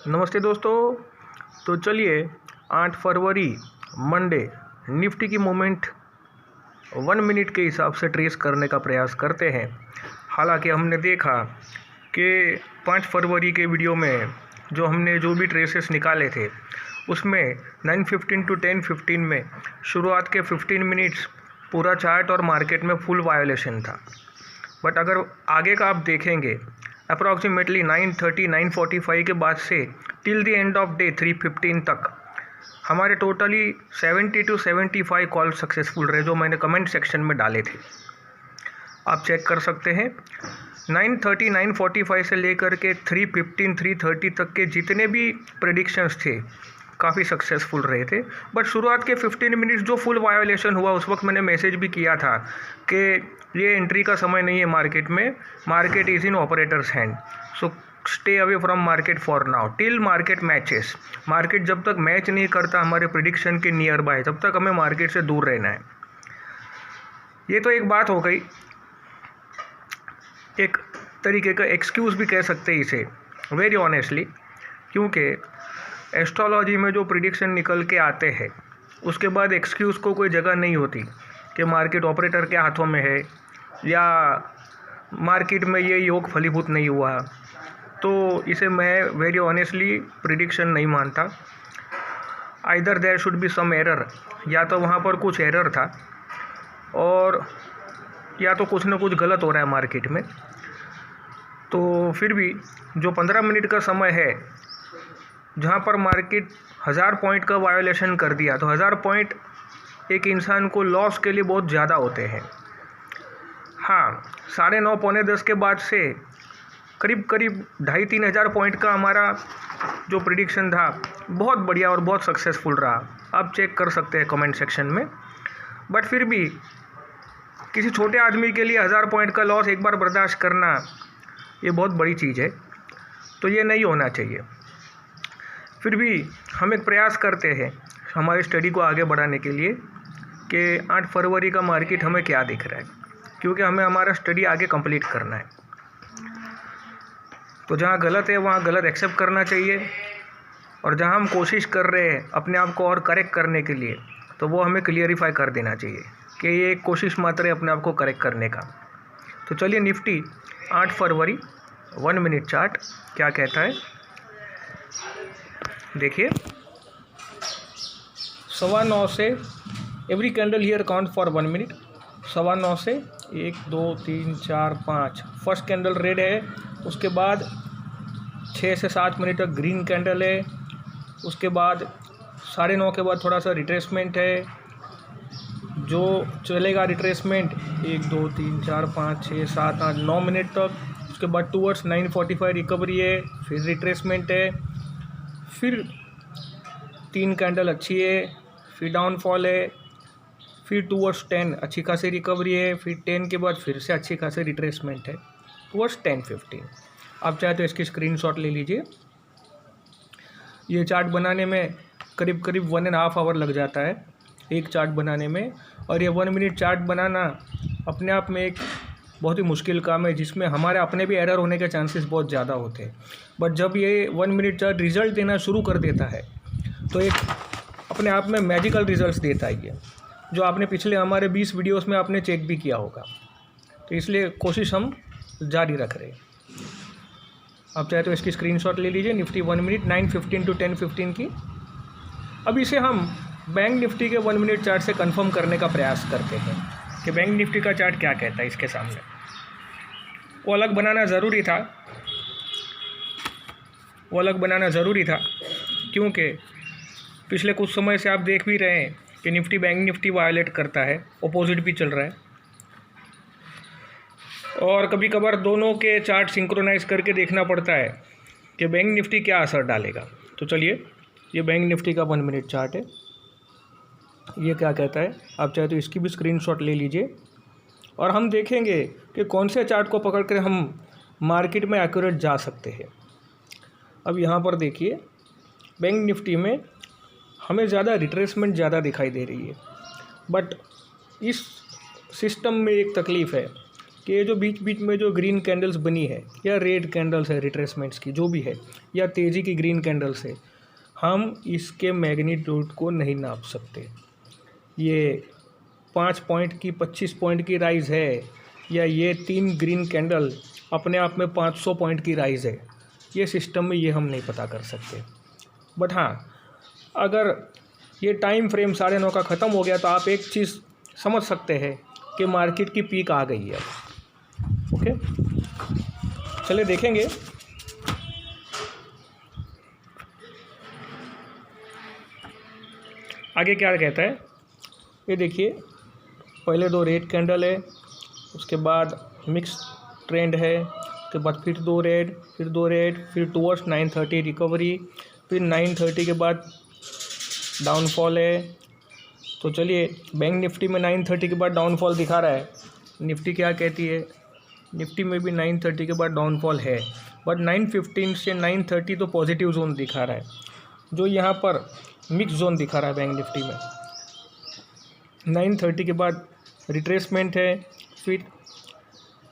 नमस्ते दोस्तों। तो चलिए 8 फरवरी मंडे निफ्टी की मूवमेंट 1 मिनट के हिसाब से ट्रेस करने का प्रयास करते हैं। हालांकि हमने देखा कि 5 फरवरी के वीडियो में जो भी ट्रेसेस निकाले थे उसमें 9:15 to 10:15 में शुरुआत के 15 मिनट्स पूरा चार्ट और मार्केट में फुल वायोलेशन था। बट अगर आगे का आप देखेंगे अप्रॉक्सीमेटली 9:30 9:45 के बाद से till the end of day 3:15 तक हमारे टोटली 70 to 75 कॉल सक्सेसफुल रहे, जो मैंने कमेंट सेक्शन में डाले थे। आप चेक कर सकते हैं 9:30 9:45 से लेकर के 3:15 3:30 तक के जितने भी प्रेडिक्शंस थे काफ़ी सक्सेसफुल रहे थे। बट शुरुआत के 15 मिनट्स जो फुल वायोलेशन हुआ उस वक्त मैंने मैसेज भी किया था कि ये एंट्री का समय नहीं है मार्केट में, market is in operators hand, so stay away from market for now till market matches. Market जब तक मैच नहीं करता हमारे प्रिडिक्शन के नियर बाय तब तक हमें मार्केट से दूर रहना है। ये तो एक बात हो गई, एक तरीके का एक्सक्यूज़ भी कह सकते हैं इसे वेरी ऑनेस्टली, क्योंकि एस्ट्रोलॉजी में जो प्रिडिक्शन निकल के आते हैं उसके बाद एक्सक्यूज़ को कोई जगह नहीं होती कि मार्केट ऑपरेटर के हाथों में है या मार्केट में ये योग फलीभूत नहीं हुआ। तो इसे मैं वेरी ऑनेस्टली प्रिडिक्शन नहीं मानता। Either there should be some error, या तो वहाँ पर कुछ एरर था और या तो कुछ ना कुछ गलत हो रहा है मार्केट में। तो फिर भी जो 15 मिनट का समय है जहाँ पर मार्केट 1000 पॉइंट का वायोलेशन कर दिया, तो 1000 पॉइंट एक इंसान को लॉस के लिए बहुत ज़्यादा होते हैं। हाँ, 9:30 पौने 10 के बाद से करीब 2,500-3 हज़ार पॉइंट का हमारा जो प्रिडिक्शन था बहुत बढ़िया और बहुत सक्सेसफुल रहा। आप चेक कर सकते हैं कमेंट सेक्शन में। बट फिर भी किसी छोटे आदमी के लिए 1000 पॉइंट का लॉस एक बार बर्दाश्त करना ये बहुत बड़ी चीज़ है, तो ये नहीं होना चाहिए। फिर भी हम एक प्रयास करते हैं हमारी स्टडी को आगे बढ़ाने के लिए कि 8 फरवरी का मार्केट हमें क्या दिख रहा है, क्योंकि हमें हमारा स्टडी आगे कंप्लीट करना है। तो जहाँ गलत है वहाँ गलत एक्सेप्ट करना चाहिए, और जहाँ हम कोशिश कर रहे हैं अपने आप को और करेक्ट करने के लिए तो वो हमें क्लियरिफाई कर देना चाहिए कि ये एक कोशिश मात्र है अपने आप को करेक्ट करने का। तो चलिए निफ्टी 8 फरवरी 1 मिनट चार्ट क्या कहता है देखिए। 9:15 से every candle here count for 1 minute. 9:15 से 1 2 3 4 5 फर्स्ट कैंडल रेड है, उसके बाद 6 से 7 मिनट तक ग्रीन कैंडल है, उसके बाद 9:30 के बाद थोड़ा सा रिट्रेसमेंट है जो चलेगा रिट्रेसमेंट 1 2 3 4 5 6 7 8 9 मिनट तक। उसके बाद टूवर्ड्स 9:45 रिकवरी है, फिर रिट्रेसमेंट है, फिर 3 कैंडल अच्छी है, फिर डाउनफॉल है, फिर टूवर्ड्स 10 अच्छी खासी रिकवरी है, फिर 10 के बाद फिर से अच्छी खासी रिट्रेसमेंट है टूवर्ड्स 10:15। आप चाहे तो इसकी स्क्रीनशॉट ले लीजिए। ये चार्ट बनाने में करीब 1.5 आवर लग जाता है एक चार्ट बनाने में, और ये 1 मिनट चार्ट बनाना अपने आप में एक बहुत ही मुश्किल काम है जिसमें हमारे अपने भी एरर होने के चांसेस बहुत ज़्यादा होते हैं। बट जब ये 1 मिनट चार्ट रिज़ल्ट देना शुरू कर देता है तो एक अपने आप में मैजिकल रिजल्ट्स देता है ये, जो आपने पिछले हमारे 20 वीडियोस में आपने चेक भी किया होगा। तो इसलिए कोशिश हम जारी रख रहे हैं। आप चाहे तो इसकी स्क्रीनशॉट ले लीजिए निफ्टी 1 मिनट 9:15 to 10:15 की। अब इसे हम बैंक निफ्टी के 1 मिनट चार्ट से कंफर्म करने का प्रयास करते हैं कि बैंक निफ्टी का चार्ट क्या कहता है इसके सामने। वो अलग बनाना ज़रूरी था, क्योंकि पिछले कुछ समय से आप देख भी रहे हैं कि निफ्टी बैंक निफ्टी वायलेट करता है, अपोजिट भी चल रहा है, और कभी कभार दोनों के चार्ट सिंक्रोनाइज करके देखना पड़ता है कि बैंक निफ्टी क्या असर डालेगा। तो चलिए ये बैंक निफ्टी का 1 मिनट चार्ट है, ये क्या कहता है। आप चाहे तो इसकी भी स्क्रीनशॉट ले लीजिए और हम देखेंगे कि कौन से चार्ट को पकड़ कर हम मार्केट में एक्यूरेट जा सकते हैं। अब यहाँ पर देखिए बैंक निफ्टी में हमें ज़्यादा रिट्रेसमेंट ज़्यादा दिखाई दे रही है, बट इस सिस्टम में एक तकलीफ़ है कि ये जो बीच बीच में जो ग्रीन कैंडल्स बनी है या रेड कैंडल्स है रिट्रेसमेंट्स की जो भी है या तेज़ी की ग्रीन कैंडल्स है, हम इसके मैग्नीट्यूड को नहीं नाप सकते। ये 5 पॉइंट की 25 पॉइंट की राइज़ है या ये 3 ग्रीन कैंडल अपने आप में 500 पॉइंट की राइज़ है, ये सिस्टम में ये हम नहीं पता कर सकते। बट हाँ, अगर ये टाइम फ्रेम 9:30 का ख़त्म हो गया तो आप एक चीज़ समझ सकते हैं कि मार्केट की पीक आ गई है। ओके, चलिए देखेंगे आगे क्या कहता है। ये देखिए, पहले 2 रेड कैंडल है, उसके बाद मिक्स ट्रेंड है, उसके बाद फिर 2 रेड, फिर 2 रेड, फिर टूवर्ड्स 9:30 रिकवरी, फिर 9:30 के बाद डाउनफॉल है। तो चलिए, बैंक निफ्टी में 9:30 के बाद डाउनफॉल दिखा रहा है। निफ्टी क्या कहती है? निफ्टी में भी 9:30 के बाद डाउनफॉल है, बट 9:15 से 9:30 तो पॉजिटिव जोन दिखा रहा है। जो यहाँ पर मिक्स जोन दिखा रहा है बैंक निफ्टी में, 9:30 के बाद रिट्रेसमेंट है, फिर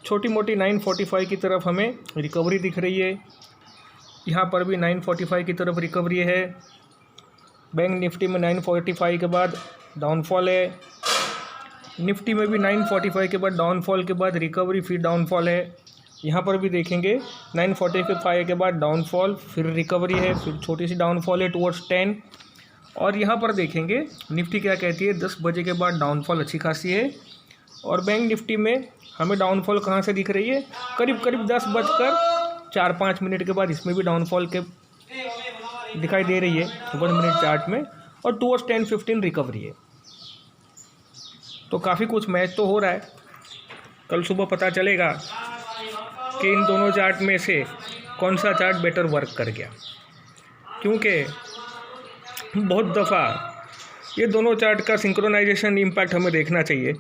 छोटी मोटी 9:45 की तरफ हमें रिकवरी दिख रही है। यहाँ पर भी 9:45 की तरफ रिकवरी है। बैंक निफ्टी में 9:45 के बाद डाउनफॉल है। निफ्टी में भी 9:45 के बाद डाउनफॉल के बाद रिकवरी, फिर डाउनफॉल है। यहाँ पर भी देखेंगे 9:45 के बाद डाउनफॉल, फिर रिकवरी है, फिर छोटी सी डाउनफॉल है टुवर्ड्स 10। और यहाँ पर देखेंगे निफ्टी क्या कहती है, 10 बजे के बाद डाउनफॉल अच्छी खासी है। और बैंक निफ्टी में हमें डाउनफॉल कहाँ से दिख रही है? करीब करीब 10:04-5 के बाद इसमें भी डाउनफॉल के दिखाई दे रही है 1 मिनट चार्ट में, और टुवर्ड्स 10:15 रिकवरी है। तो काफ़ी कुछ मैच तो हो रहा है। कल सुबह पता चलेगा कि इन दोनों चार्ट में से कौन सा चार्ट बेटर वर्क कर गया, क्योंकि बहुत दफ़ा ये दोनों चार्ट का सिंक्रोनाइजेशन इम्पैक्ट हमें देखना चाहिए।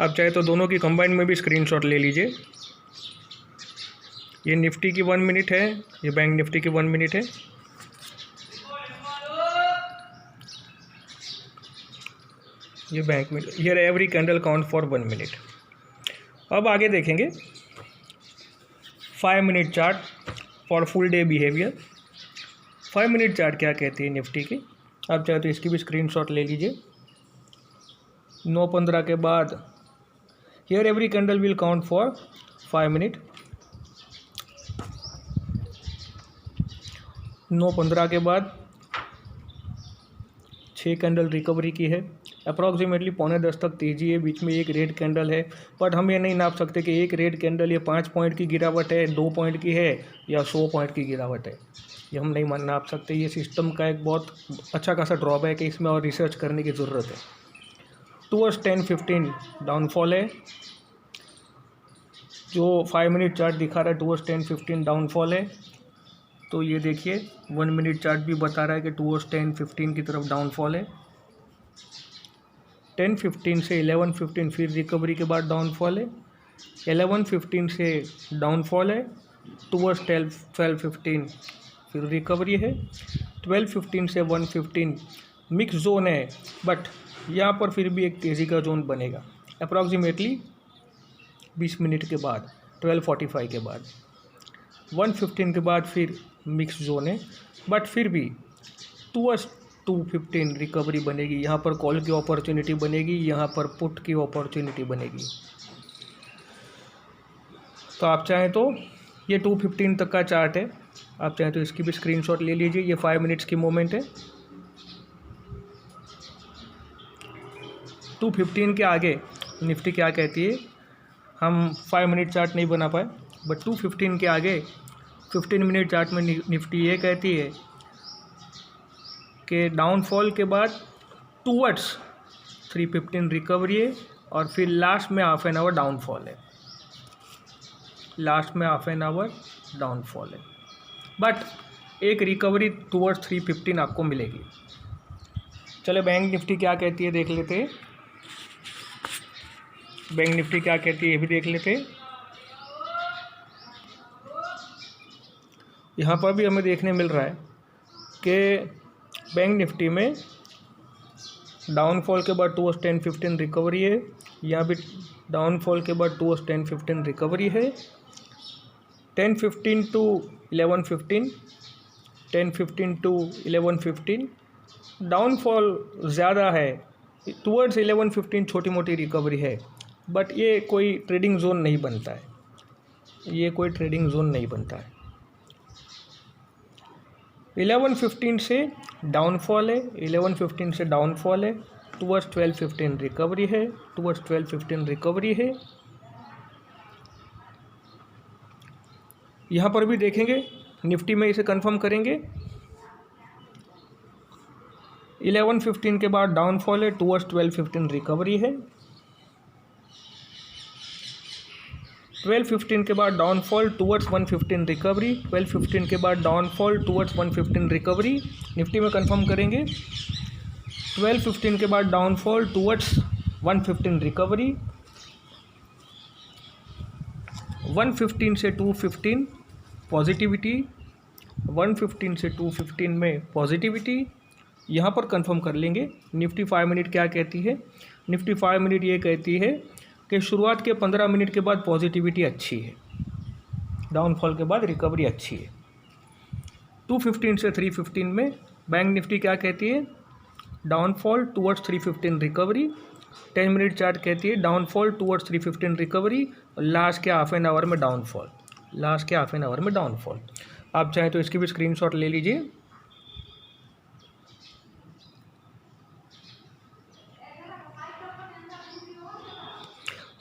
आप चाहे तो दोनों की कंबाइंड में भी स्क्रीनशॉट ले लीजिए। ये निफ्टी की 1 मिनट है, ये बैंक निफ्टी की 1 मिनट है। ये बैंक में here every candle count for 1 minute. अब आगे देखेंगे 5 minute chart for full day behaviour. 5 minute chart क्या कहती है निफ्टी की? आप चाहे तो इसकी भी स्क्रीनशॉट ले लीजिए। 9:15 के बाद here every candle will count for 5 minute. 9:15 के बाद 6 कैंडल रिकवरी की है। अप्रॉक्सीमेटली 9:45 तक तेज़ी है, बीच में एक रेड कैंडल है। बट हम ये नहीं नाप सकते कि एक रेड कैंडल ये 5 पॉइंट की गिरावट है, 2 पॉइंट की है या 100 पॉइंट की गिरावट है। ये हम नहीं नाप सकते। ये सिस्टम का एक बहुत अच्छा खासा ड्रॉबैक है, इसमें और रिसर्च करने की ज़रूरत है। टुवर्ड्स 10:15 डाउनफॉल है। जो 5 मिनट चार्ट दिखा रहा है टुवर्ड्स 10:15 डाउनफॉल है। तो ये देखिए 1 मिनट चार्ट भी बता रहा है कि टुवर्ड्स 10:15 की तरफ डाउनफॉल है। 10:15 से 11:15 फिर रिकवरी के बाद डाउनफॉल है। 11:15 से डाउनफॉल है टुवर्ड्स 12:15 फिर रिकवरी है। 12:15 से 1:15 मिक्स जोन है, बट यहाँ पर फिर भी एक तेज़ी का जोन बनेगा अप्रॉक्सीमेटली 20 मिनट के बाद, 12:45 के बाद। 1:15 के बाद फिर मिक्स जोन है, बट फिर भी टुवर्ड्स 2:15 रिकवरी बनेगी। यहाँ पर कॉल की अपॉर्चुनिटी बनेगी, यहाँ पर पुट की अपॉर्चुनिटी बनेगी। तो आप चाहें तो ये 2:15 तक का चार्ट है, आप चाहें तो इसकी भी स्क्रीनशॉट ले लीजिए। ये 5 मिनट्स की मोमेंट है। 2:15 के आगे निफ्टी क्या कहती है? हम 5 मिनट चार्ट नहीं बना पाए, बट 2:15 के आगे 15 मिनट चार्ट में निफ्टी ये कहती है कि डाउनफॉल के बाद टूवर्ड्स 3:15 रिकवरी है, और फिर लास्ट में हाफ एन आवर डाउनफॉल है। लास्ट में हाफ एन आवर डाउनफॉल है, बट एक रिकवरी टूवर्ड्स 3:15 आपको मिलेगी। चलो बैंक निफ्टी क्या कहती है देख लेते हैं। बैंक निफ्टी क्या कहती है ये भी देख लेते हैं। यहाँ पर भी हमें देखने मिल रहा है कि बैंक निफ्टी में डाउनफॉल के बाद टुवर्ड्स 10:15 रिकवरी है। यहाँ भी डाउनफॉल के बाद टूवर्ड्स 10-15 रिकवरी है, 10-15 टू 11-15, 10-15 टू 11-15, डाउनफॉल ज़्यादा है, टूवर्ड्स 11-15 छोटी मोटी रिकवरी है, बट ये कोई ट्रेडिंग जोन नहीं बनता है, ये कोई ट्रेडिंग जोन नहीं बनता है। 11-15 से डाउनफॉल है, 11-15 से डाउनफॉल है, टूवर्ड्स 12-15 रिकवरी है, टूवर्ड्स 12-15 रिकवरी है। यहाँ पर भी देखेंगे, निफ्टी में इसे कंफर्म करेंगे। 11-15 के बाद डाउनफॉल है, टूवर्ड्स 12-15 रिकवरी है, 12-15 के बाद डाउनफॉल टूवर्ड्स 115 रिकवरी, 12-15 के बाद डाउनफॉल टूवर्ड्स 115 रिकवरी, निफ्टी में कंफर्म करेंगे। 12-15 के बाद डाउनफॉल टूवर्ड्स 115 रिकवरी, 115 से 215 पॉजिटिविटी, 115 से 215 में पॉजिटिविटी, यहाँ पर कंफर्म कर लेंगे। निफ्टी 5 मिनट क्या कहती है? निफ्टी 5 मिनट ये कहती है कि शुरुआत के 15 मिनट के बाद पॉजिटिविटी अच्छी है, डाउनफॉल के बाद रिकवरी अच्छी है। 215 से 315 में बैंक निफ्टी क्या कहती है? Downfall towards 315 recovery, 10 minute chart कहती है डाउनफॉल टूवर्ड्स 315 रिकवरी, और लास्ट के हाफ एन आवर में डाउनफॉल, लास्ट के हाफ एन आवर में डाउनफॉल। आप चाहें तो इसकी भी स्क्रीनशॉट ले लीजिए।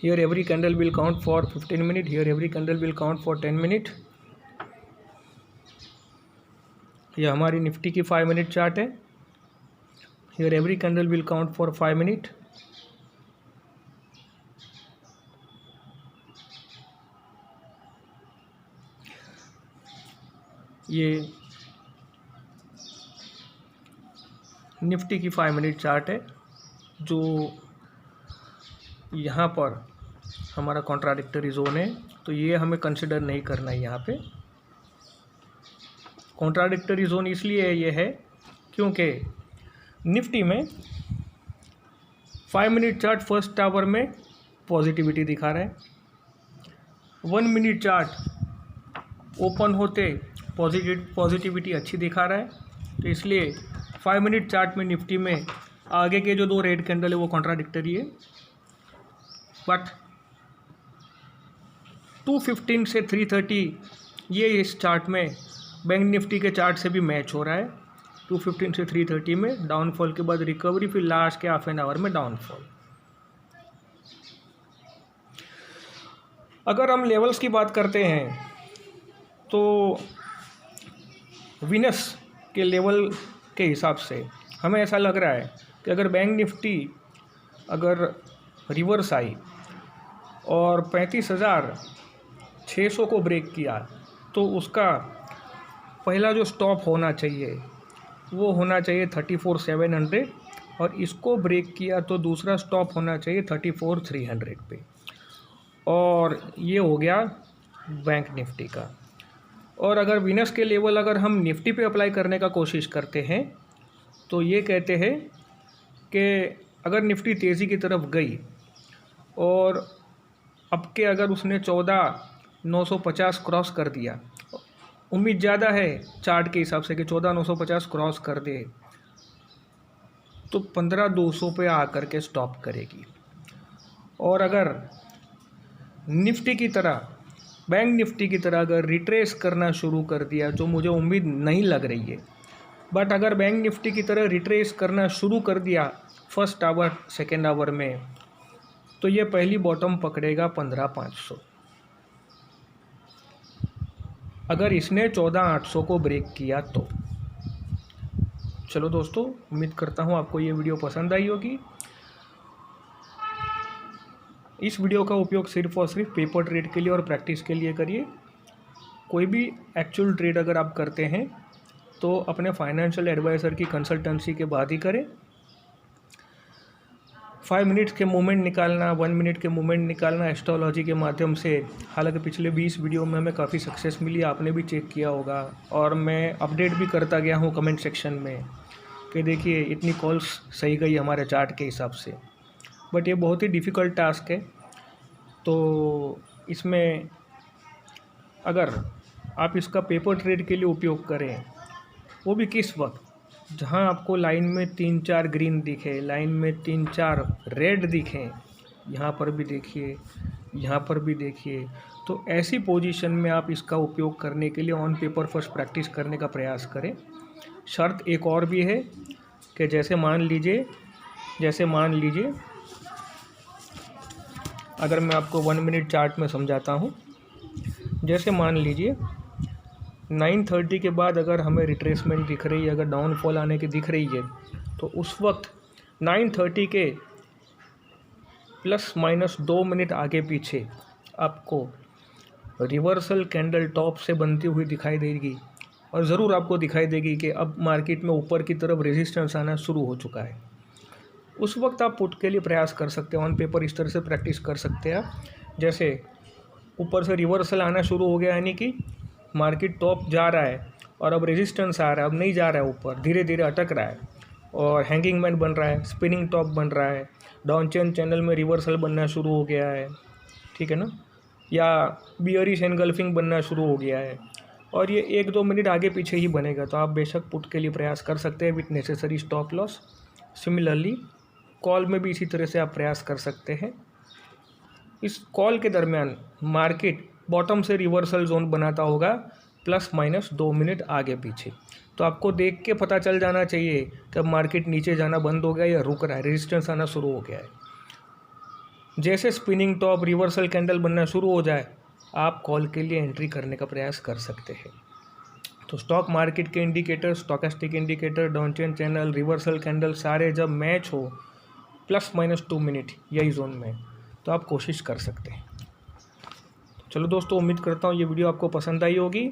Here every candle will count for 15 minutes. Here every candle will count for 10 minutes. ये हमारी निफ्टी की 5 मिनट चार्ट है। Here every candle will count for 5 minutes. ये निफ्टी की 5 मिनट चार्ट है, जो यहाँ पर हमारा कॉन्ट्राडिक्टरी जोन है, तो ये हमें कंसिडर नहीं करना है। यहाँ पे कॉन्ट्राडिक्टरी जोन इसलिए ये है क्योंकि निफ्टी में 5 मिनट चार्ट फर्स्ट आवर में पॉजिटिविटी दिखा रहा है, 1 मिनट चार्ट ओपन होते पॉजिटिविटी अच्छी दिखा रहा है, तो इसलिए 5 मिनट चार्ट में निफ्टी में आगे के जो 2 रेड कैंडल है वो कॉन्ट्राडिक्टरी है। बट 215 से 330 ये इस चार्ट में बैंक निफ्टी के चार्ट से भी मैच हो रहा है। 215 से 330 में डाउनफॉल के बाद रिकवरी, फिर लास्ट के हाफ एन आवर में डाउनफॉल। अगर हम लेवल्स की बात करते हैं तो वीनस के लेवल के हिसाब से हमें ऐसा लग रहा है कि अगर बैंक निफ्टी अगर रिवर्स आई और 35,600 को ब्रेक किया तो उसका पहला जो स्टॉप होना चाहिए वो होना चाहिए 34,700, और इसको ब्रेक किया तो दूसरा स्टॉप होना चाहिए 34,300 पे, और ये हो गया बैंक निफ्टी का। और अगर वीनस के लेवल अगर हम निफ्टी पे अप्लाई करने का कोशिश करते हैं तो ये कहते हैं कि अगर निफ्टी तेज़ी की तरफ गई और अब के अगर उसने 14,950 क्रॉस कर दिया, उम्मीद ज़्यादा है चार्ट के हिसाब से कि 14,950 क्रॉस कर दे, तो 15,200 पे आकर के स्टॉप करेगी। और अगर निफ्टी की तरह बैंक निफ्टी की तरह अगर रिट्रेस करना शुरू कर दिया, जो मुझे उम्मीद नहीं लग रही है, बट अगर बैंक निफ्टी की तरह रिट्रेस करना शुरू कर दिया फर्स्ट आवर सेकेंड आवर में, तो ये पहली बॉटम पकड़ेगा 15,500। अगर इसने 14,800 को ब्रेक किया तो। चलो दोस्तों, उम्मीद करता हूँ आपको ये वीडियो पसंद आई होगी। इस वीडियो का उपयोग सिर्फ और सिर्फ पेपर ट्रेड के लिए और प्रैक्टिस के लिए करिए। कोई भी एक्चुअल ट्रेड अगर आप करते हैं तो अपने फाइनेंशियल एडवाइज़र की कंसल्टेंसी के बाद ही करें। 5 मिनट के मूवमेंट निकालना, 1 मिनट के मूवमेंट निकालना एस्ट्रोलॉजी के माध्यम से, हालांकि पिछले 20 वीडियो में हमें काफ़ी सक्सेस मिली, आपने भी चेक किया होगा, और मैं अपडेट भी करता गया हूँ कमेंट सेक्शन में कि देखिए इतनी कॉल्स सही गई हमारे चार्ट के हिसाब से। बट ये बहुत ही डिफ़िकल्ट टास्क है, तो इसमें अगर आप इसका पेपर ट्रेड के लिए उपयोग करें, वो भी किस वक्त, जहां आपको लाइन में 3-4 ग्रीन दिखे, लाइन में 3-4 रेड दिखें, यहाँ पर भी देखिए, यहाँ पर भी देखिए, तो ऐसी पोजीशन में आप इसका उपयोग करने के लिए ऑन पेपर फर्स्ट प्रैक्टिस करने का प्रयास करें। शर्त एक और भी है कि जैसे मान लीजिए अगर मैं आपको 1 मिनट चार्ट में समझाता हूँ। जैसे मान लीजिए 9:30 के बाद अगर हमें रिट्रेसमेंट दिख रही है, अगर डाउनफॉल आने की दिख रही है, तो उस वक्त 9:30 के ±2 मिनट आगे पीछे आपको रिवर्सल कैंडल टॉप से बनती हुई दिखाई देगी, और ज़रूर आपको दिखाई देगी कि अब मार्केट में ऊपर की तरफ रेजिस्टेंस आना शुरू हो चुका है। उस वक्त आप पुट के लिए प्रयास कर सकते हैं, ऑन पेपर इस तरह से प्रैक्टिस कर सकते हैं आप। जैसे ऊपर से रिवर्सल आना शुरू हो गया, यानी कि मार्केट टॉप जा रहा है और अब रेजिस्टेंस आ रहा है, अब नहीं जा रहा है ऊपर, धीरे धीरे अटक रहा है और हैंगिंग मैन बन रहा है, स्पिनिंग टॉप बन रहा है, डाउन चेन चैनल में रिवर्सल बनना शुरू हो गया है, ठीक है ना, या बियरिश एनगल्फिंग बनना शुरू हो गया है, और ये 1-2 मिनट आगे पीछे ही बनेगा, तो आप बेशक पुट के लिए प्रयास कर सकते हैं with necessary stop loss. Similarly call में भी इसी तरह से आप प्रयास कर सकते हैं। इस कॉल के दरमियान मार्केट बॉटम से रिवर्सल जोन बनाता होगा ±2 मिनट आगे पीछे, तो आपको देख के पता चल जाना चाहिए कि अब मार्केट नीचे जाना बंद हो गया या रुक रहा है, रेजिस्टेंस आना शुरू हो गया है। जैसे स्पिनिंग टॉप रिवर्सल कैंडल बनना शुरू हो जाए, आप कॉल के लिए एंट्री करने का प्रयास कर सकते हैं। तो स्टॉक मार्केट के indicator, stochastic indicator, Donchian channel, reversal candle सारे जब मैच हो ±2 मिनट यही जोन में, तो आप कोशिश कर सकते हैं। चलो दोस्तों, उम्मीद करता हूँ ये वीडियो आपको पसंद आई होगी।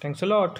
Thanks a lot.